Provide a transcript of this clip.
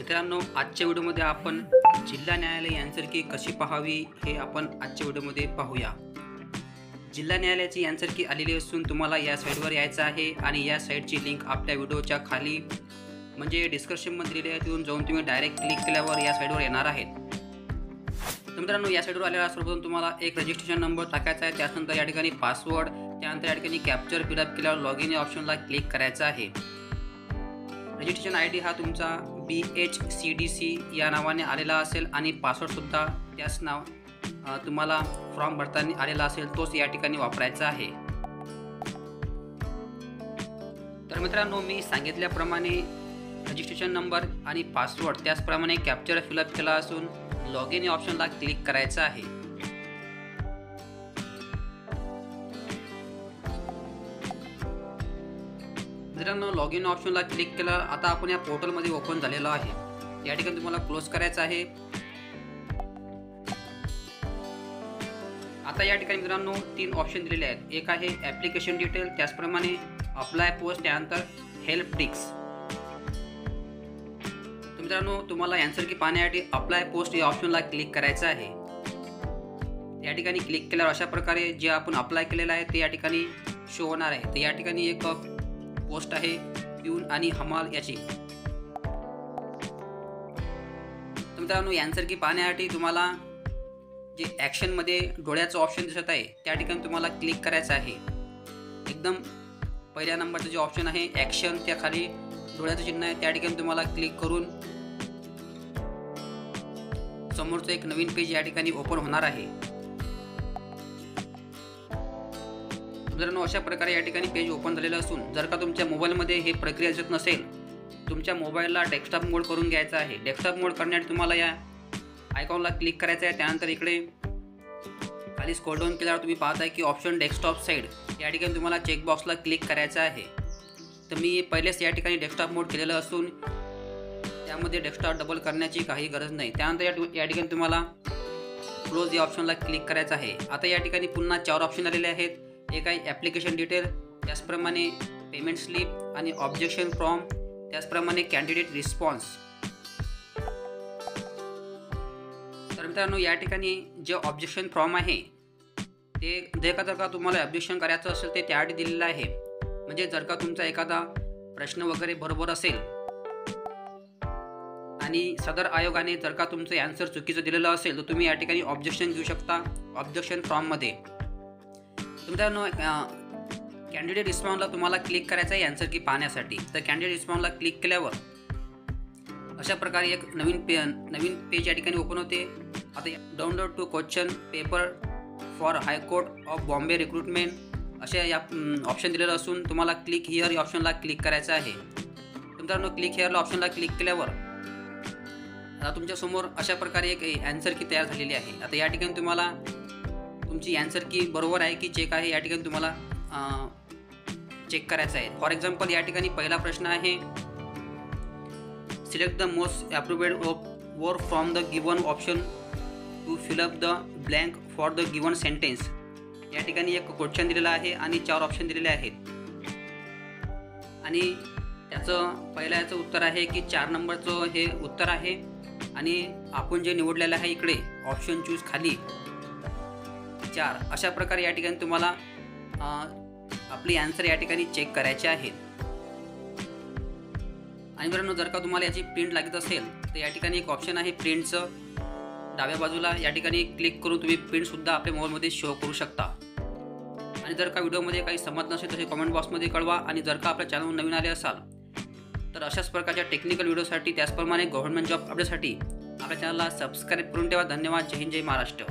मित्रांनो, आजच्या व्हिडिओमध्ये आपण जिल्हा न्यायालय आन्सर की कशी पाहावी हे आपण आजच्या व्हिडिओमध्ये पाहूया। जिल्हा न्यायालयाची आन्सर की आलेली असून तुम्हाला या साइटवर यायचं आहे आणि या साइटची लिंक आपल्या व्हिडिओच्या खाली म्हणजे डिस्क्रिप्शनमध्ये दिली आहे, तिथून जाऊन तुम्ही डायरेक्ट क्लिक केल्यावर या साइटवर येणार आहेत। तर मित्रांनो, या साइटवर आल्यावर सर्वप्रथम तुम्हाला एक रजिस्ट्रेशन नंबर टाकायचा आहे, त्यानंतर या ठिकाणी पासवर्ड, त्यानंतर या ठिकाणी कॅप्चर फिलअप केल्यावर लॉगिन या ऑप्शनला क्लिक करायचं आहे। रजिस्ट्रेशन आयडी हा तुमचा BHCDC या नावाने आलेला असेल आणि पासवर्डसुद्धा त्याच नाव तुम्हाला फॉर्म भरताना आलेला असेल तोच या ठिकाणी वापरायचा आहे। तर मित्रांनो, मी सांगितल्याप्रमाणे रजिस्ट्रेशन नंबर आणि पासवर्ड त्याचप्रमाणे कॅप्चर फिलअप केला असून लॉगिन या ऑप्शनला क्लिक करायचं आहे। मित्रांनो, लॉगिन ऑप्शनला क्लिक केलं, आता आपण या पोर्टलमध्ये ओपन झालेलो आहे। या ठिकाणी तुम्हाला क्लोज करायचं आहे। आता या ठिकाणी मित्रांनो 3 ऑप्शन दिलेले आहेत, एक आहे ॲप्लिकेशन डिटेल, त्याचप्रमाणे अप्लाय पोस्ट, त्यानंतर हेल्प डिस्क। मित्रांनो, तुम्हाला आन्सर की पाहण्यासाठी अप्लाय पोस्ट या ऑप्शनला क्लिक करायचं आहे। या ठिकाणी क्लिक केल्यावर अशा प्रकारे जे आपण अप्लाय केलेलं आहे ते या ठिकाणी शो होणार आहे। तर या ठिकाणी एक पोस्ट आहे पिऊन आणि हमाल याची। तर मित्रांनो, आन्सर की पाहण्यासाठी तुम्हाला जे ॲक्शनमध्ये डोळ्याचं ऑप्शन दिसत आहे त्या ठिकाणी तुम्हाला क्लिक करायचं आहे। एकदम पहिल्या नंबरचं जे ऑप्शन आहे ॲक्शन, त्या खाली डोळ्याचं चिन्ह आहे, त्या ठिकाणी तुम्हाला क्लिक करून समोरचं एक नवीन पेज या ठिकाणी ओपन होणार आहे। मित्रांनो, अशा प्रकारे या ठिकाणी पेज ओपन झालेलं असून जर का तुमच्या मोबाईलमध्ये हे प्रक्रिया दिसत नसेल, तुमच्या मोबाईलला डेस्कटॉप मोड करून घ्यायचा आहे। डेस्कटॉप मोड करण्यासाठी तुम्हाला या आयकॉनला क्लिक करायचं आहे, त्यानंतर इकडे खाली स्क्रॉल डाऊन केल्यावर तुम्ही पाहताय की ऑप्शन डेस्कटॉप साइड, या ठिकाणी तुम्हाला चेकबॉक्सला क्लिक करायचं आहे। तर मी पहिलेच या ठिकाणी डेस्कटॉप मोड केलेलं असून त्यामध्ये डेस्कटॉप डबल करण्याची काही गरज नाही। त्यानंतर या ठिकाणी तुम्हाला क्लोज या ऑप्शनला क्लिक करायचं आहे। आता या ठिकाणी पुन्हा 4 ऑप्शन आलेले आहेत, एक आहे ॲप्लिकेशन डिटेल, त्याचप्रमाणे पेमेंट स्लिप आणि ऑब्जेक्शन फॉर्म, त्याचप्रमाणे कॅन्डिडेट रिस्पॉन्स। तर मित्रांनो, या ठिकाणी जे ऑब्जेक्शन फॉर्म आहे ते जर का तुम्हाला ऑब्जेक्शन करायचं असेल ते त्याआधी दिलेलं आहे। म्हणजे जर का तुमचा एखादा प्रश्न वगैरे बरोबर असेल आणि सदर आयोगाने जर का तुमचं आन्सर चुकीचं दिलेलं असेल तर तुम्ही या ठिकाणी ऑब्जेक्शन घेऊ शकता ऑब्जेक्शन फॉर्ममध्ये। मित्रांनो, कॅन्डिडेट रिस्पॉन्सला तुम्हाला क्लिक करायचं आहे आन्सर की पाहण्यासाठी। तर कॅन्डिडेट रिस्पॉन्सला क्लिक केल्यावर अशा प्रकारे एक नवीन पेज या ठिकाणी ओपन होते। आता download to question paper for high court of Bombay recruitment अशा या ऑप्शन दिलेलं असून तुम्हाला क्लिक हिअर या ऑप्शनला क्लिक करायचं आहे। मित्रांनो, क्लिक हिअरला ऑप्शनला क्लिक केल्यावर आता तुमच्यासमोर अशा प्रकारे एक आन्सर की तयार झालेली आहे। आता या ठिकाणी तुम्हाला तुमची आन्सर की बरोबर आहे की चेक आहे या ठिकाणी तुम्हाला चेक करायचं आहे। फॉर एक्झाम्पल, या ठिकाणी पहिला प्रश्न आहे, select the most appropriate word from the given option to fill up the blank for the given sentence. या ठिकाणी एक क्वेश्चन दिलेला आहे आणि 4 ऑप्शन दिलेले आहेत आणि त्याचं पहिल्याचं उत्तर आहे की 4 नंबरचं हे उत्तर आहे आणि आपण जे निवडलेलं आहे इकडे ऑप्शन चूज खाली 4 अशा प्रकारे या ठिकाणी तुम्हाला आपली आन्सर या ठिकाणी चेक करायचे आहे। आणि मित्रांनो, जर का तुम्हाला याची प्रिंट लागत असेल तर या ठिकाणी एक ऑप्शन आहे प्रिंटचं, डाव्या बाजूला या ठिकाणी क्लिक करून तुम्ही प्रिंटसुद्धा आपल्या मोबाईलमध्ये शो करू शकता। आणि जर का व्हिडिओमध्ये काही समज नसेल तर कमेंट बॉक्समध्ये कळवा आणि जर का आपल्या चॅनलवर नवीन आले असाल तर अशाच प्रकारच्या टेक्निकल व्हिडिओसाठी त्याचप्रमाणे गव्हर्नमेंट जॉब अपडेटसाठी आपल्या चॅनलला सबस्क्राईब करून ठेवा। धन्यवाद। जय हिंद, जय महाराष्ट्र।